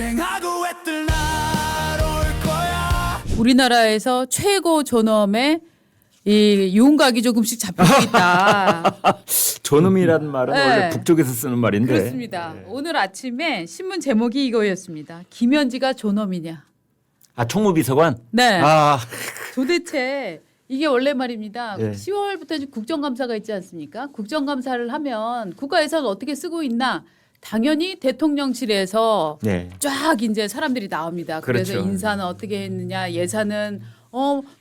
투쟁하고 애들 날올 거야. 우리나라에서 최고 존엄의 이 윤곽이 조금씩 잡히고 있다. 존엄이라는 말은 네. 원래 북쪽에서 쓰는 말인데. 그렇습니다. 오늘 아침에 신문 제목이 이거였습니다. 김현지가 존엄이냐. 아 총무비서관? 네. 아 도대체 이게 원래 말입니다. 네. 10월부터 이제 국정감사가 있지 않습니까? 국정감사를 하면 국가 예산 어떻게 쓰고 있나? 당연히 대통령실에서 네. 쫙 이제 사람들이 나옵니다. 그래서 그렇죠. 인사는 어떻게 했느냐, 예산은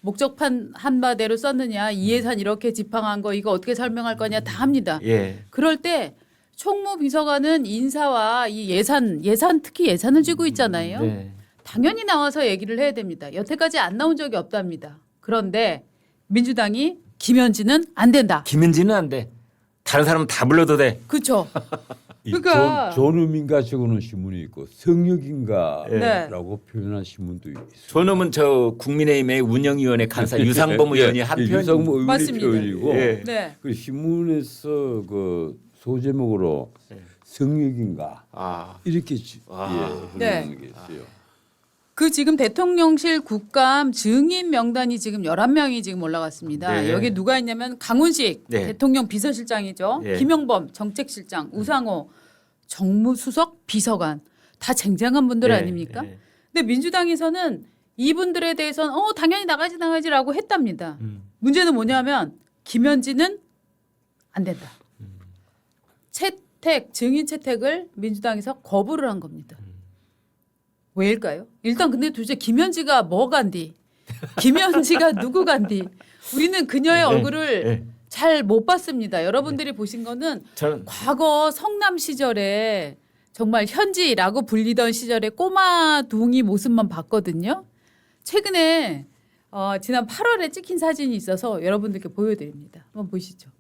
목적판 한 바대로 썼느냐, 이 예산 이렇게 지팡한 거 이거 어떻게 설명할 거냐 다 합니다. 예. 그럴 때 총무비서관은 인사와 이 예산 특히 예산을 쥐고 있잖아요. 네. 당연히 나와서 얘기를 해야 됩니다. 여태까지 안 나온 적이 없답니다. 그런데 민주당이 김현지는 안 된다. 김현지는 안 돼. 다른 사람은 다 불러도 돼. 그렇죠. 이 그러니까- 존엄인가 적어놓은 신문이 있고 성역인가라고 네. 표현한 신문도 있어요. 존엄은 저 국민의힘의 운영위원회 간사 유상범 의원이 한 편. 유상범 의원의 맞습니다. 표현이고 예. 네. 그 신문에서 그 소제목으로 성역인가 아. 이렇게 네. 흐르는 게 있어요. 그 지금 대통령실 국감 증인 명단이 지금 11명이 지금 올라갔습니다. 네. 여기 누가 있냐면 강훈식 네. 대통령 비서실장이죠. 네. 김영범 정책실장, 우상호 정무수석 비서관 다 쟁쟁한 분들 네. 아닙니까? 네. 근데 민주당에서는 이분들에 대해서는 당연히 나가지라고 했답니다. 문제는 뭐냐면 김현지는 안 된다. 채택 증인 채택을 민주당에서 거부를 한 겁니다. 왜일까요? 일단 근데 도대체 김현지가 뭐 간디? 김현지가 누구 간디? 우리는 그녀의 얼굴을 네. 잘 못 봤습니다. 여러분들이 보신 거는 저는 과거 성남 시절에 정말 현지라고 불리던 시절의 꼬마 둥이 모습만 봤거든요. 최근에 지난 8월에 찍힌 사진이 있어서 여러분들께 보여드립니다. 한번 보시죠.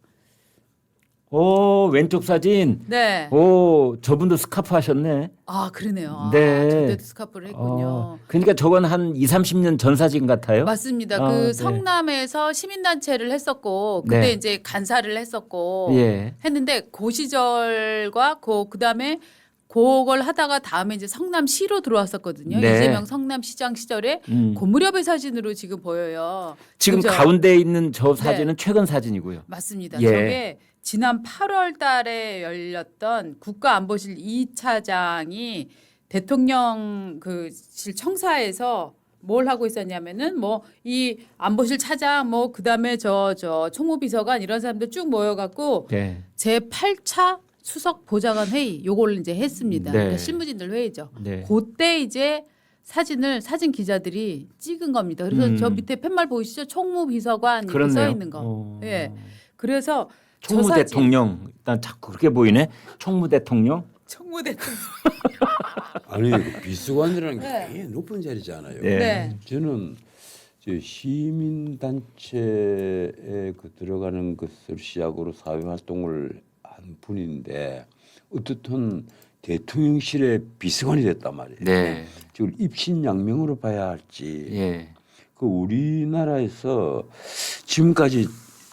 오 왼쪽 사진. 네. 오 저분도 스카프 하셨네. 아 그러네요. 네. 저때도 스카프를 했군요. 그러니까 저건 한 2, 30년 전 사진 같아요. 맞습니다. 아, 그 네. 성남에서 시민단체를 했었고 그때 네. 이제 간사를 했었고 예. 했는데 그 시절과 그다음에 그걸 하다가 다음에 이제 성남시로 들어왔었거든요. 네. 이재명 성남시장 시절에 그 무렵의 사진으로 지금 보여요. 지금 그죠? 가운데 있는 저 사진은 네. 최근 사진이고요. 맞습니다. 예. 저게 지난 8월 달에 열렸던 국가안보실 2차장이 대통령 그실 청사에서 뭘 하고 있었냐면은 뭐 이 안보실 차장 뭐 그다음에 저 총무비서관 이런 사람들 쭉 모여 갖고 네. 제 8차 수석 보좌관 회의 요걸 이제 했습니다. 네. 그러니까 실무진들 회의죠. 네. 그때 이제 사진 기자들이 찍은 겁니다. 그래서 저 밑에 팻말 보이시죠? 총무비서관 이렇게 그렇네요. 써 있는 거. 예. 그래서 총무 저 사진- 대통령 일단 자꾸 그렇게 보이네. 총무 대통령. 총무 대통령. 아니 그 비서관이라는 게 네. 굉장히 높은 자리잖아요. 네. 네. 저는 시민단체에 그 들어가는 것을 시작으로 사회 활동을 한 분인데 어떻든 대통령실의 비서관이 됐단 말이에요. 네. 지금 입신양명으로 봐야 할지. 예. 그 우리나라에서 지금까지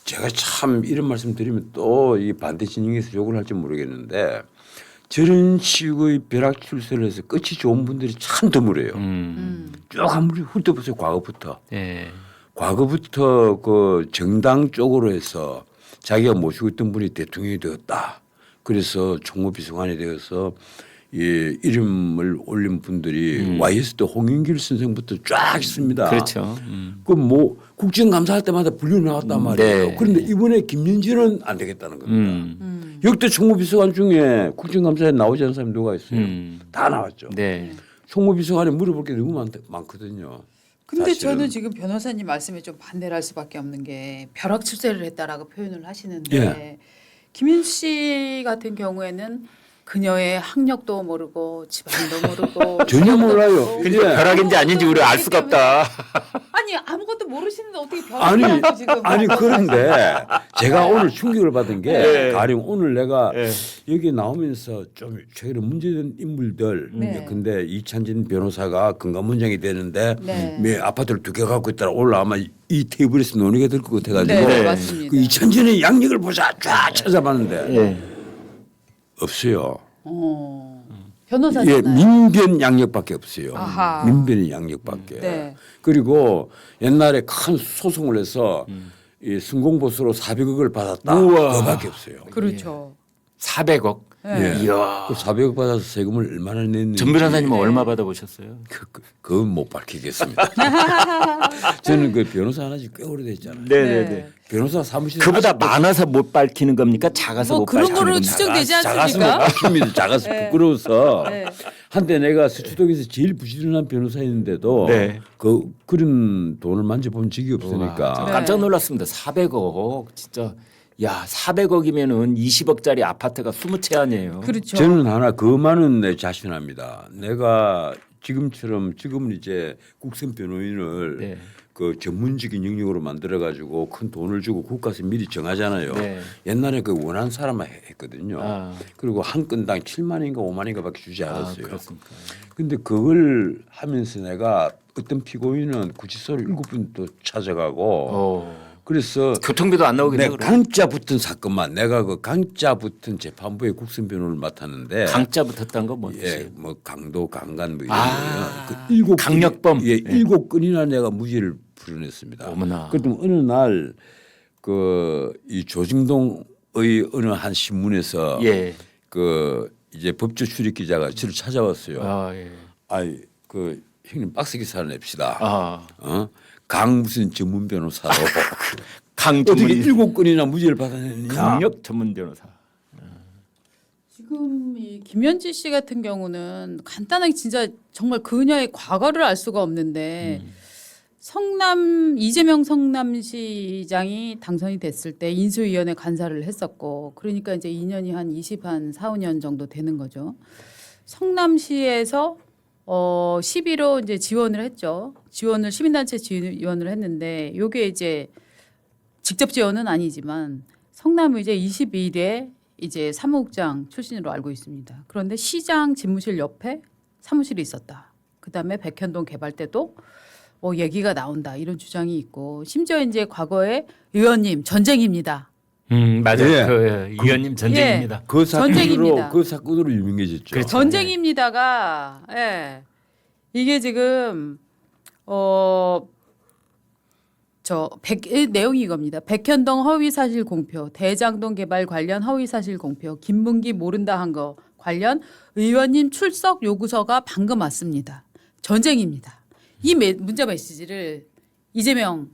제가 참 이런 말씀 드리면 또 이 반대 진영에서 욕을 할지 모르겠는데 저런 식의 벼락출세를 해서 끝이 좋은 분들이 참 드물어요. 쭉 한번 훑어보세요. 과거부터. 예. 과거부터 그 정당 쪽으로 해서 자기가 모시고 있던 분이 대통령이 되었다. 그래서 총무비서관이 되어서 이 이름을 올린 분들이 YS 때 홍영길 선생부터 쫙 있습니다. 그렇죠. 그 뭐 국정감사할 때마다 불려 나왔단 말이에요. 네. 그런데 이번에 김민지는 안 되겠다는 겁니다. 역대 총무비서관 중에 국정감사에 나오지 않은 사람이 누가 있어요? 다 나왔죠. 네. 총무비서관에 물어볼 게 너무 많거든요. 근데 사실은. 저는 지금 변호사님 말씀에 좀 반대를 할 수밖에 없는 게 벼락출세를 했다라고 표현을 하시는데 예. 김윤 씨 같은 경우에는 그녀의 학력도 모르고 집안도 모르고 전혀 직업도 몰라요. 모르고 근데 예. 벼락인지 아닌지 우리가 알 수가 없다. 아니 아무것도 모르시는데 어떻게 아니, 벼락이라고 지금 아니 그런데 제가 오늘 충격을 받은 게 네. 가령 오늘 내가 네. 여기 나오면서 좀 최근에 문제된 인물들 네. 근데 이찬진 변호사가 금감원장이 되는데 네. 매 아파트를 2개 갖고 있다라 올라오면 이 테이블에서 논의가 될 것 같아가지고 네, 네. 맞습니다. 그 이찬진의 양력을 보자 쫙 찾아봤는데 예. 없어요. 변호사잖아요. 예, 민변 양력밖에 없어요. 아하. 민변 양력밖에. 네. 그리고 옛날에 큰 소송을 해서 이 순공보수로 400억을 받았다. 우와. 그거밖에 없어요. 그렇죠. 400억. 네. 이야. 그 400억 받아서 세금을 얼마나 냈는지 전 변호사님은 네. 얼마 받아보셨어요? 그건 못 밝히겠습니다. 저는 그 변호사 한 지 꽤 오래됐잖아요. 네. 변호사 사무실 그보다 많아서 못 밝히는 겁니까? 작아서 뭐 못 그런 밝히는 거로 겁니까? 추정되지 작아서 못 않습니까? 밝힙니다. 작아서 네. 부끄러워서 네. 한때 내가 서초동에서 제일 부지런한 변호사였는데도 네. 그런 돈을 만져본 적이 없으니까 저 네. 깜짝 놀랐습니다. 400억 진짜. 야 400억이면은 20억짜리 아파트가 20채 아니에요. 그렇죠. 저는 하나 그만은 내 자신합니다. 내가 지금은 이제 국선 변호인을 네. 그 전문적인 영역으로 만들어 가지고 큰 돈을 주고 국가에서 미리 정하잖아요. 네. 옛날에 그 원하는 사람만 했거든요. 아. 그리고 한 건당 7만 원인가 5만 원인가밖에 주지 않았어요. 그렇습니까? 근데 그걸 하면서 내가 어떤 피고인은 구치소를 7번 또 찾아가고 그래서 교통비도 안 나오겠네. 내 강자 붙은 사건만 내가 그 강자 붙은 재판부의 국선 변호를 맡았는데 강자 붙었다는 거 뭐지? 예, 뭐 강도 강간 뭐 이런 아, 거요. 그 7 강력범. 예, 7건이나 내가 무죄를 풀어냈습니다. 어머나. 그랬더니 어느 날 그 이 조중동의 어느 한 신문에서 예. 그 이제 법조 출입 기자가 저를 찾아왔어요. 아 예. 아이 그 형님 박스 기사를 냅시다. 아. 강 무슨 전문 변호사로 강 어떻게 전문 7건이나 무죄를 받아내느냐. 강력 전문 변호사. 지금 이 김현지 씨 같은 경우는 간단하게 진짜 정말 그녀의 과거를 알 수가 없는데 이재명 성남시장이 당선이 됐을 때 인수위원회 간사를 했었고 그러니까 이제 2년이 한 4, 5년 정도 되는 거죠. 성남시에서 11호 이제 지원을 했죠. 시민단체 지원을 했는데 요게 이제 직접 지원은 아니지만 성남의제 22일에 이제 사무국장 출신으로 알고 있습니다. 그런데 시장 집무실 옆에 사무실이 있었다. 그다음에 백현동 개발 때도 뭐 얘기가 나온다 이런 주장이 있고 심지어 이제 과거에 의원님 전쟁입니다. 맞아요. 예. 그 의원님 전쟁입니다. 그 전쟁입니다. 사건으로 유명해졌죠. 그렇죠. 전쟁입니다가 예. 이게 지금 내용이 이겁니다. 백현동 허위사실 공표, 대장동 개발 관련 허위사실 공표, 김문기 모른다 한 거 관련 의원님 출석 요구서가 방금 왔습니다. 전쟁입니다. 이 문자 메시지를 이재명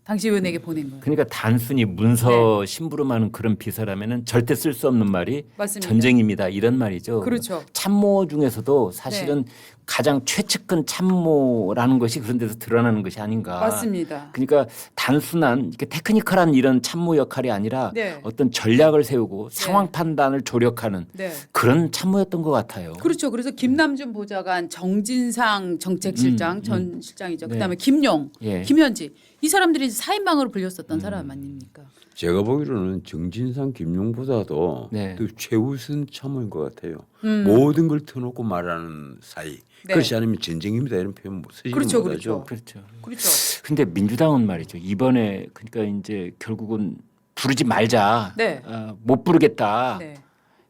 당시 의원에게 보낸 거예요. 그러니까 단순히 문서 심부름하는 그런 비서라면은 절대 쓸 수 없는 말이 맞습니다. 전쟁입니다. 이런 말이죠. 그렇죠. 참모 중에서도 사실은 가장 최측근 참모라는 것이 그런 데서 드러나는 것이 아닌가. 맞습니다. 그러니까 단순한 이렇게 테크니컬한 이런 참모 역할이 아니라 네. 어떤 전략을 세우고 상황 판단을 조력하는 네. 그런 참모였던 것 같아요. 그렇죠. 그래서 김남준 보좌관, 정진상 정책실장 전 실장이죠. 네. 그다음에 김용, 예. 김현지 이 사람들이 사인방으로 불렸었던 사람 아닙니까? 제가 보기로는 정진상 김용보다도 네. 또 최우선 참모인 것 같아요. 모든 걸 터놓고 말하는 사이. 네. 그렇지 않으면 전쟁입니다 이런 표현 못 쓰지 그렇죠, 못하죠. 그렇죠. 그렇죠. 근데 민주당은 말이죠. 이번에 그러니까 이제 결국은 부르지 말자. 네. 못 부르겠다. 네.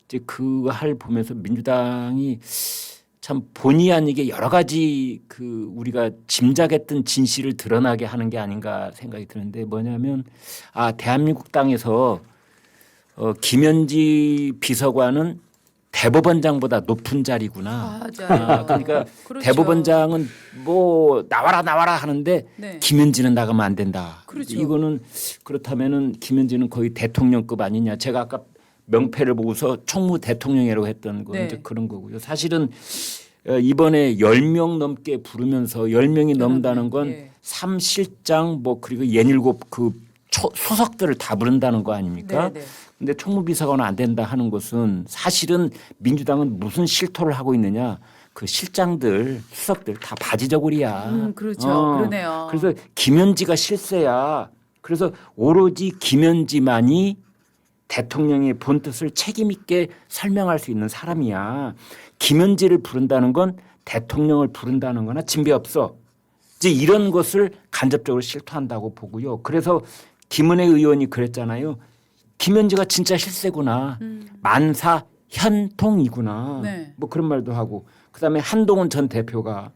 이제 그 할 보면서 민주당이 참 본의 아니게 여러 가지 그 우리가 짐작했던 진실을 드러나게 하는 게 아닌가 생각이 드는데 뭐냐면 대한민국 땅에서 김현지 비서관은 대법원장보다 높은 자리구나. 맞아요. 그러니까 그렇죠. 대법원장은 뭐 나와라 하는데 네. 김현지는 나가면 안 된다. 그렇죠. 이거는 그렇다면은 김현지는 거의 대통령급 아니냐. 제가 아까 명패를 보고서 총무 대통령이라고 했던 거 네. 이제 그런 거고요. 사실은 이번에 10명 넘게 부르면서 10명이 넘는다는 건 예. 3실장 뭐 그리고 67 그 수석들을 다 부른다는 거 아닙니까? 네, 네. 근데 총무비서관은 안 된다 하는 것은 사실은 민주당은 무슨 실토를 하고 있느냐. 그 실장들 수석들 다 바지저고리야. 그렇죠. 그러네요. 그래서 김현지가 실세야. 그래서 오로지 김현지만이 대통령의 본뜻을 책임 있게 설명할 수 있는 사람이야. 김현지를 부른다는 건 대통령을 부른다는 거나 진배 없어. 이제 이런 것을 간접적으로 실토한다고 보고요. 그래서 김은혜 의원이 그랬잖아요. 김현지가 진짜 실세구나. 만사 현통이구나. 네. 뭐 그런 말도 하고 그다음에 한동훈 전 대표가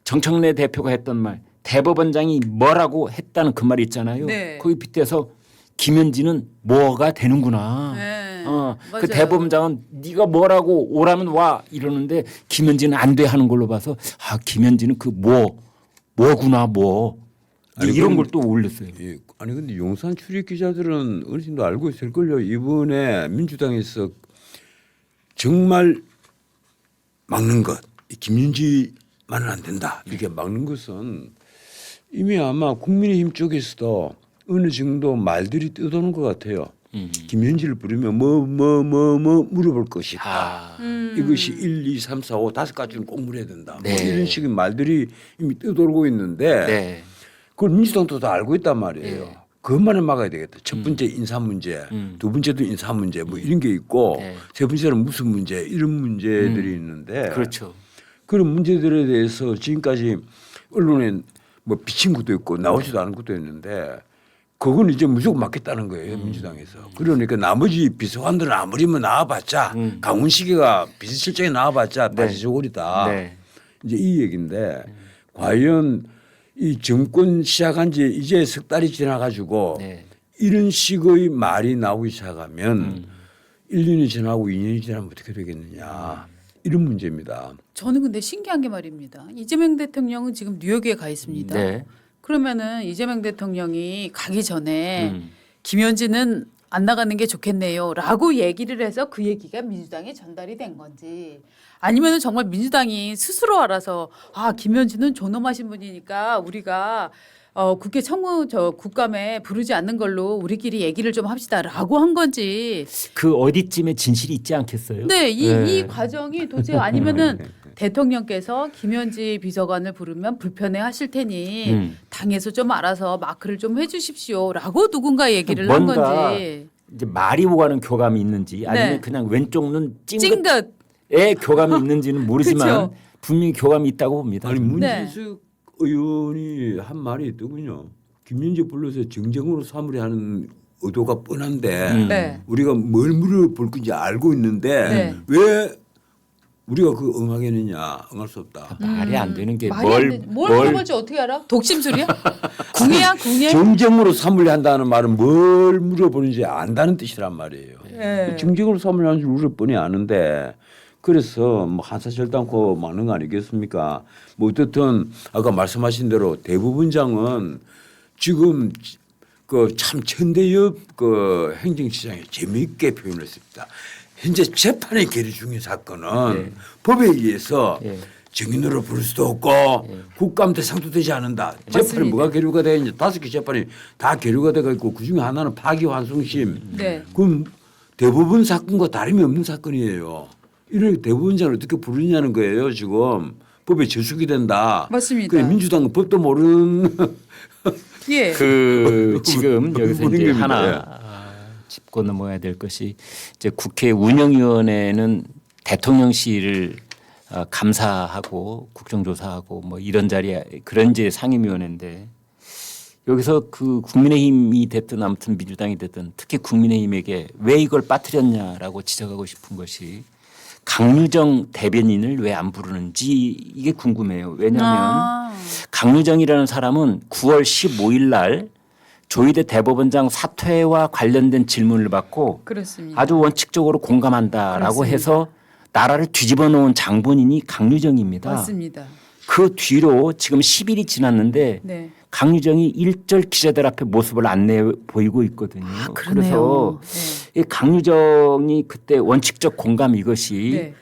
정청래 대표가 했던 말 대법원장이 뭐라고 했다는 그 말이 있잖아요. 네. 거기 빗대서 김현지는 뭐가 되는구나. 네. 그 맞아요. 대법원장은 네가 뭐라고 오라면 와 이러는데 김현지는 안 돼 하는 걸로 봐서 아 김현지는 그 뭐구나 뭐 아니, 이런 그럼- 걸 또 올렸어요. 예, 아니 근데 용산 출입 기자들은 어느 정도 알고 있을 걸요. 이번에 민주당에서 정말 막는 것, 이 김윤지만은 안 된다 이렇게 막는 것은 이미 아마 국민의힘 쪽에서도 어느 정도 말들이 떠도는 것 같아요. 김윤지를 부르면 뭐 물어볼 것이다. 아, 이것이 1, 2, 3, 4, 5 다섯 가지는 꼭 물어야 된다. 네. 뭐 이런 식의 말들이 이미 떠돌고 있는데 네. 그걸 민주당도 다 알고 있단 말이에요. 네. 그것만은 막아야 되겠다. 첫 번째 인사 문제, 두 번째도 인사 문제 뭐 이런 게 있고 네. 세 번째는 무슨 문제 이런 문제들이 있는데 그렇죠. 그런 문제들에 대해서 지금까지 언론에 뭐 비친 것도 있고 나오지도 않은 것도 있는데 그건 이제 무조건 막겠다는 거예요 민주당에서. 그러니까 나머지 비서관들은 아무리 뭐 나와봤자 강훈식이가 비서실장에 나와봤자 바지저고리다. 네. 이제 이 얘기인데 과연 이 정권 시작한 지 이제 석 달이 지나가지고 네. 이런 식의 말이 나오기 시작하면 1년이 지나고 2년이 지나면 어떻게 되겠느냐 이런 문제입니다. 저는 근데 신기한 게 말입니다. 이재명 대통령은 지금 뉴욕에 가 있습니다. 네. 그러면은 이재명 대통령이 가기 전에 음. 김현지는 안 나가는 게 좋겠네요라고 얘기를 해서 그 얘기가 민주당에 전달이 된 건지 아니면은 정말 민주당이 스스로 알아서 아 김현지는 존엄하신 분이니까 우리가 국회 국감에 부르지 않는 걸로 우리끼리 얘기를 좀 합시다라고 한 건지 그 어디쯤에 진실이 있지 않겠어요? 네, 이 네. 과정이 도대체 아니면은 대통령께서 김현지 비서관을 부르면 불편해하실 테니 당에서 좀 알아서 마크를 좀 해주십시오라고 누군가 얘기를 한 뭔가 건지 이제 말이 오가는 교감이 있는지 아니면 네. 그냥 왼쪽 눈 찡긋 찡긋의 교감이 있는지는 모르지만 그쵸. 분명히 교감이 있다고 봅니다. 아니 저는. 문진석 의원이 한 말이 있더군요. 김윤지 불러서 정쟁으로 사물이 하는 의도가 뻔한데 네. 우리가 뭘 물어볼 건지 알고 있는데 네. 왜 우리가 그 응하겠느냐 응할 수 없다. 말이 안 되는 게 말이 안 돼. 뭘 물어볼지 어떻게 알아? 독심술이야? 궁이야 궁예? 정쟁으로 사물이 한다는 말은 뭘 물어보는지 안다는 뜻이란 말이에요. 네. 정쟁으로 사물이 하는 줄 우리 뻔히 아는데 그래서 뭐 한사절도 않고 막는 거 아니겠습니까? 뭐 어떻든 아까 말씀하신 대로 대법원장은 지금 그 참 천대엽 그 행정시장에 재미있게 표현했습니다. 현재 재판에 계류 중인 사건은 법에 의해서 예. 증인으로 부를 수도 없고 국감 대상도 되지 않는다. 재판이 맞습니다. 뭐가 계류가 돼 있는지 5개 재판이 다 계류가 돼가 있고 그중에 하나는 파기환송심. 네. 그럼 대법원 사건과 다름이 없는 사건이에요. 이를 대법원장을 어떻게 부르냐는 거예요. 지금 법에 저촉이 된다. 맞습니다. 그래 민주당은 법도 모르는 예. 그 지금 여기서 모르는 이제 겁니다. 하나 짚고 넘어야 될 것이 이제 국회 운영위원회는 대통령실을 감사하고 국정조사하고 뭐 이런 자리에 그런 이제 상임위원회인데 여기서 그 국민의힘이 됐든 아무튼 민주당이 됐든 특히 국민의힘에게 왜 이걸 빠뜨렸냐라고 지적하고 싶은 것이 강유정 대변인을 왜 안 부르는지 이게 궁금해요. 왜냐하면 강유정이라는 사람은 9월 15일 날 조희대 대법원장 사퇴와 관련된 질문을 받고 그렇습니다. 아주 원칙적으로 공감한다라고 그렇습니다. 해서 나라를 뒤집어 놓은 장본인이 강유정입니다. 맞습니다. 그 뒤로 지금 10일이 지났는데 네. 강유정이 일절 기자들 앞에 모습을 안 내 보이고 있거든요. 그러네요. 그래서 이 강유정이 그때 원칙적 공감 이것이 네.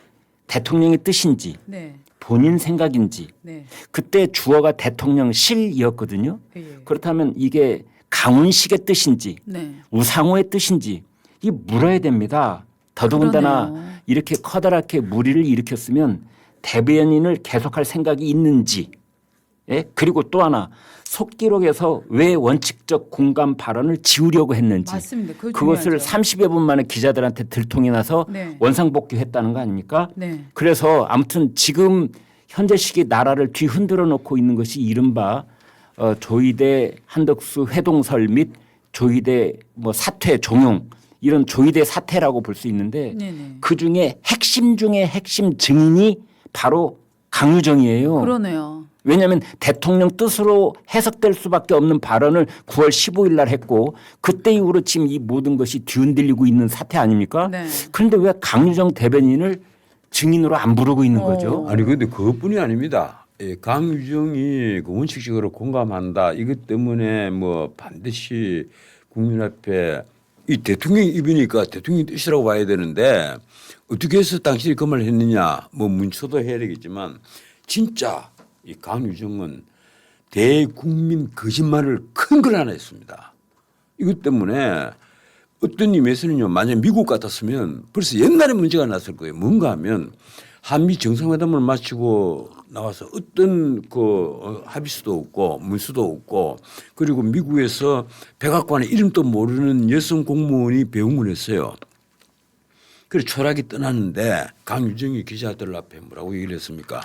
대통령의 뜻인지 네. 본인 생각인지 네. 그때 주어가 대통령실이었거든요. 예. 그렇다면 이게 강훈식의 뜻인지 네. 우상호의 뜻인지 이 물어야 됩니다. 더더군다나 그러네요. 이렇게 커다랗게 무리를 일으켰으면 대변인을 계속할 생각이 있는지 예? 그리고 또 하나 속기록에서 왜 원칙적 공감 발언을 지우려고 했는지 맞습니다. 그것을 중요하죠. 30여 분 만에 기자들한테 들통이 나서 네. 원상복귀했다는 거 아닙니까? 네. 그래서 아무튼 지금 현재 시기 나라를 뒤흔들어 놓고 있는 것이 이른바 조희대 한덕수 회동설 및 조희대 뭐 사퇴 종용 이런 조이대 사태라고 볼 수 있는데 네네. 그 중에 핵심 중에 핵심 증인이 바로 강유정이에요. 그러네요. 왜냐하면 대통령 뜻으로 해석될 수밖에 없는 발언을 9월 15일 날 했고 그때 이후로 지금 이 모든 것이 뒤흔들리고 있는 사태 아닙니까? 네. 그런데 왜 강유정 대변인을 증인으로 안 부르고 있는 거죠? 아니 근데 그것뿐이 아닙니다. 강유정이 그 원칙적으로 공감한다. 이것 때문에 뭐 반드시 국민 앞에 이 대통령 입이니까 대통령 뜻이라고 봐야 되는데 어떻게 해서 당신이 그 말을 했느냐 뭐 문초도 해야 되겠지만 진짜 이 강유정은 대국민 거짓말을 큰 걸 하나 했습니다. 이것 때문에 어떤 의미에서는요. 만약 미국 같았으면 벌써 옛날에 문제가 났을 거예요. 뭔가 하면 한미 정상회담을 마치고 나와서 어떤 그 합의서도 없고 문서도 없고 그리고 미국에서 백악관의 이름도 모르는 여성 공무원이 배웅을 했어요. 그래서 초락이 떠났는데 강유정이 기자들 앞에 뭐라고 얘기를 했습니까?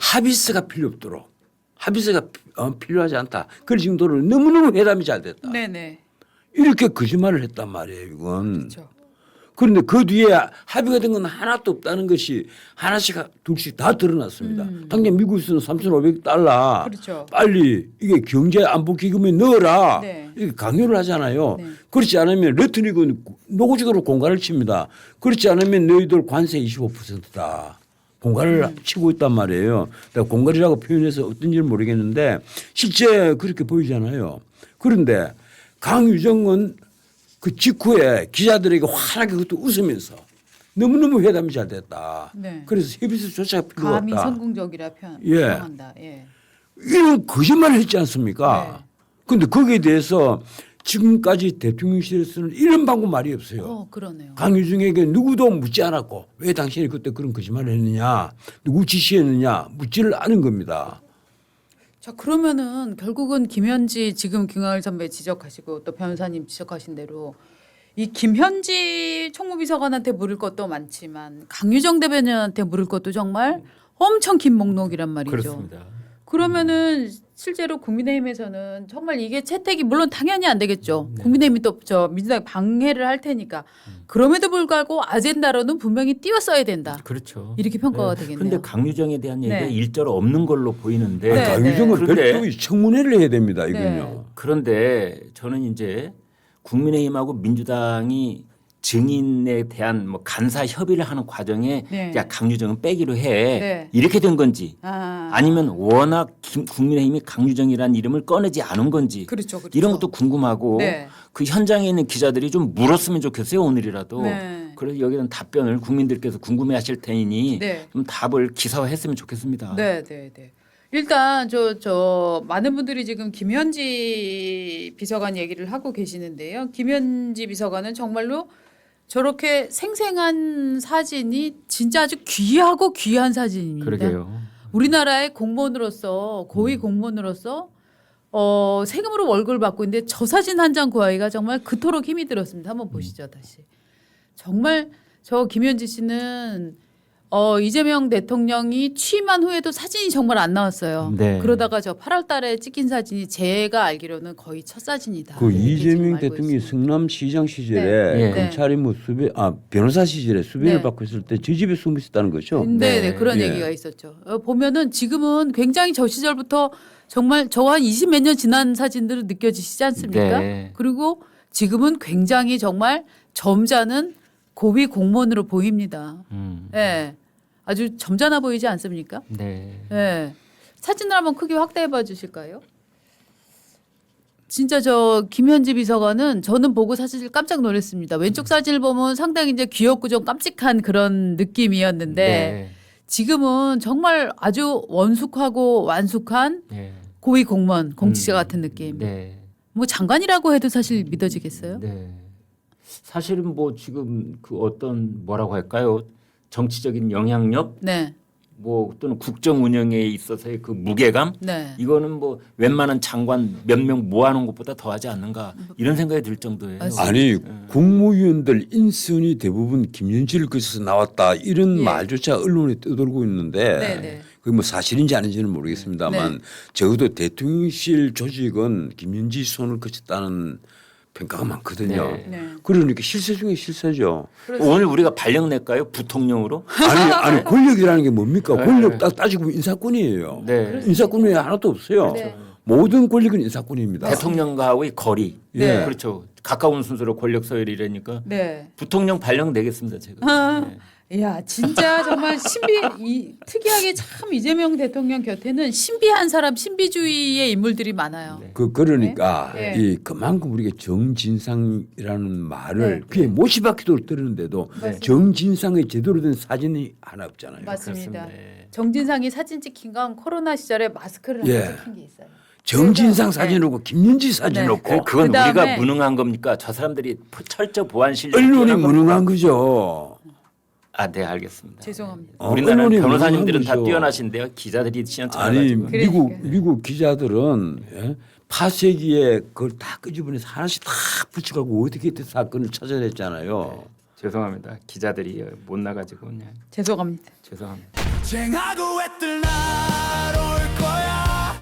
합의서가 필요 없도록 합의서가 필요하지 않다. 그럴 정도로 너무너무 회담이 잘 됐다. 네네. 이렇게 거짓말을 했단 말이에요. 이건. 그렇죠. 그런데 그 뒤에 합의가 된 건 하나도 없다는 것이 하나씩 둘씩 다 드러났습니다. 당장 미국에서는 3,500달러 그렇죠. 빨리 이게 경제 안보 기금에 넣어라 네. 이렇게 강요를 하잖아요. 네. 그렇지 않으면 레트닉은 노골적으로 공갈을 칩니다. 그렇지 않으면 너희들 관세 25%다. 공갈을 치고 있단 말이에요. 내가 공갈이라고 표현해서 어떤지 모르겠는데 실제 그렇게 보이잖아요. 그런데 강유정은 그 직후에 기자들에게 환하게 그것도 웃으면서 너무너무 회담이 잘 됐다. 네. 그래서 협의서조차 필요 감히 없다. 성공적이라 예. 표현한다. 예. 이런 거짓말을 했지 않습니까? 네. 그런데 거기에 대해서 지금까지 대통령실에서는 이런 방법 말이 없어요. 그러네요. 강유정에게 누구도 묻지 않았고 왜 당신이 그때 그런 거짓말을 했느냐 누구 지시했느냐 묻지를 않은 겁니다. 자 그러면은 결국은 김현지 지금 김광일 선배 지적하시고 또 변호사님 지적하신 대로 이 김현지 총무비서관한테 물을 것도 많지만 강유정 대변인한테 물을 것도 정말 엄청 긴 목록이란 말이죠. 그렇습니다. 그러면은 실제로 국민의힘에서는 정말 이게 채택이 물론 당연히 안 되겠죠. 국민의힘이 또 저 민주당이 방해를 할 테니까 그럼에도 불구하고 아젠다로는 분명히 띄웠어야 된다. 그렇죠. 이렇게 평가가 되겠네요. 그런데 강유정에 대한 얘기가 네. 일절 없는 걸로 보이는데 네. 강유정은 그런데- 별도의 청문회를 해야 됩니다. 이건요. 네. 그런데 저는 이제 국민의힘하고 민주당이 증인에 대한 뭐 간사 협의를 하는 과정에 네. 야 강유정은 빼기로 해 네. 이렇게 된 건지 아, 아니면 워낙 국민의힘이 강유정이라는 이름을 꺼내지 않은 건지 그렇죠, 그렇죠. 이런 것도 궁금하고 네. 그 현장에 있는 기자들이 좀 물었으면 좋겠어요 오늘이라도. 네. 그래서 여기는 답변을 국민들께서 궁금해하실 테니 네. 좀 답을 기사화했으면 좋겠습니다. 네, 네, 네. 일단 저 많은 분들이 지금 김현지 비서관 얘기를 하고 계시는데요. 김현지 비서관은 정말로 저렇게 생생한 사진이 진짜 아주 귀하고 귀한 사진입니다. 그러게요. 우리나라의 공무원으로서 고위 공무원으로서 세금으로 월급을 받고 있는데 저 사진 한 장 구하기가 정말 그토록 힘이 들었습니다. 한번 보시죠 다시. 정말 저 김현지 씨는 이재명 대통령이 취임한 후에도 사진이 정말 안 나왔어요. 네. 그러다가 저 8월 달에 찍힌 사진이 제가 알기로는 거의 첫 사진이다. 그 이렇게 지금 이재명 알고 대통령이 있습니다. 성남시장 시절에 네. 검찰이 뭐 변호사 시절에 수배를 네. 받고 있을 때 저 집에 숨어 있었다는 거죠. 네, 네. 네, 그런 예. 얘기가 있었죠. 보면은 지금은 굉장히 저 시절부터 정말 저 한 20 몇 년 지난 사진들은 느껴지시지 않습니까? 네. 그리고 지금은 굉장히 정말 점잖은 고위 공무원으로 보입니다. 예. 아주 점잖아 보이지 않습니까? 네. 예. 사진을 한번 크게 확대해 봐 주실까요? 진짜 저 김현지 비서관은 저는 보고 사실 깜짝 놀랐습니다. 왼쪽 사진을 보면 상당히 이제 귀엽고 좀 깜찍한 그런 느낌이었는데 네. 지금은 정말 아주 원숙하고 완숙한 네. 고위 공무원, 공직자 같은 느낌. 네. 뭐 장관이라고 해도 사실 믿어지겠어요? 네. 사실은 뭐 지금 그 어떤 뭐라고 할까요? 정치적인 영향력 네. 뭐 또는 국정 운영에 있어서의 그 무게감 네. 이거는 뭐 웬만한 장관 몇 명 모아놓은 것보다 더하지 않는가 이런 생각이 들 정도예요. 맞습니다. 아니 국무위원들 인선이 대부분 김현지를 거쳐서 나왔다 이런 예. 말조차 언론에 떠돌고 있는데 네, 네. 그게 뭐 사실인지 아닌지는 모르겠습니다만 네. 적어도 대통령실 조직은 김현지 손을 거쳤다는 평가가 많거든요. 네. 네. 그러니까 실세 중에 실세죠. 오늘 우리가 발령 낼까요? 부통령으로? 아니 권력이라는 게 뭡니까? 네. 권력 딱 따지고 인사권이에요. 네. 인사권 외에 하나도 없어요. 네. 모든 권력은 인사권입니다. 대통령과의 거리. 네. 그렇죠. 가까운 순서로 권력 서열이라니까 네. 부통령 발령 내겠습니다 제가. 네. 야, 진짜 정말 특이하게 참 이재명 대통령 곁에는 신비한 사람, 신비주의의 인물들이 많아요. 네. 그러니까 네. 이 그만큼 우리가 정진상이라는 말을 네. 귀에 못이 박히도록 들었는데도 네. 정진상의 제대로 된 사진이 하나 없잖아요. 맞습니다. 그렇습니다. 네. 정진상이 사진 찍힌 건 코로나 시절에 마스크를 예. 하고 찍힌 게 있어요. 정진상 그래서, 사진 놓고 김윤지 사진 네. 놓고 그건 그다음에- 우리가 무능한 겁니까? 저 사람들이 철저 보안 실력 언론이 무능한 거죠. 아, 네 알겠습니다. 죄송합니다. 우리나라 언론이 변호사님들은 다 무능한 거죠. 뛰어나신데요. 기자들이 아니 시원찮아가지고. 그러니까. 미국 기자들은 예? 파쇄기에 그걸 다 끄집어내서 하나씩 다 붙여가고 어떻게 했든 사건을 찾아냈잖아요. 죄송합니다. 기자들이 못 나가지고 그냥 죄송합니다. 죄송합니다. 쟁하고 애뜰 날